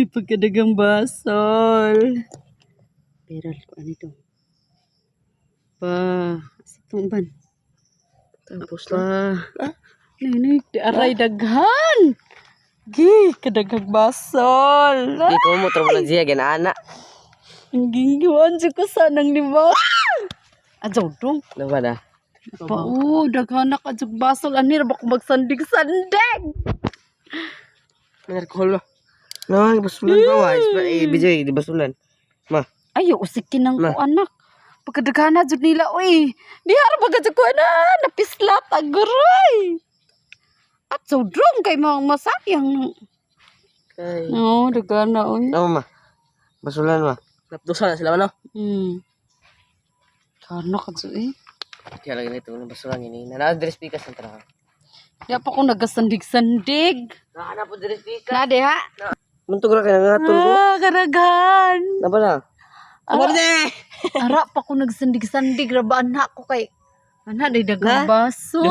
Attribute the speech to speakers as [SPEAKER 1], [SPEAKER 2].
[SPEAKER 1] Pagkadagang basol. Peral ko ano ito. Sitong ban.
[SPEAKER 2] Tapos na.
[SPEAKER 1] Nay, aray daghan. Kadagang basol.
[SPEAKER 2] Dito mo trabaho na siya ganana.
[SPEAKER 1] Ang ginggiwan siya ko sanang lima. Adyaw dong.
[SPEAKER 2] Ano ba na?
[SPEAKER 1] Daghan na kadyag basol. Anir ba ko magsandig-sandig?
[SPEAKER 2] May alcohol ba? No, basulan ba? Bijay, di basulan. Ma.
[SPEAKER 1] Ayo, usikin ng ko anak. Pagkadaghan na jud nila, uy. Di harap pagkadaghan ko na. Napislat, aguroy. At so drong kay mga masayang.
[SPEAKER 2] Okay.
[SPEAKER 1] No, daghan na, uy.
[SPEAKER 2] Ano ma? Basulan ma. Napdusan na sila no?
[SPEAKER 1] Kana ka dyan, eh.
[SPEAKER 2] Kaya lagi na ito, basulan yun. Nana-address pikas ng trabaho.
[SPEAKER 1] Di pa ko nagasandig-sandig.
[SPEAKER 2] Nakahanap po address pikas.
[SPEAKER 1] Nade, ha?
[SPEAKER 2] Muntog na kaya nga ko.
[SPEAKER 1] Karaghan.
[SPEAKER 2] Napa na?
[SPEAKER 1] Ara pa ko nagsandig-sandig. Rabaan na ako kay... Ana, day dagang baso.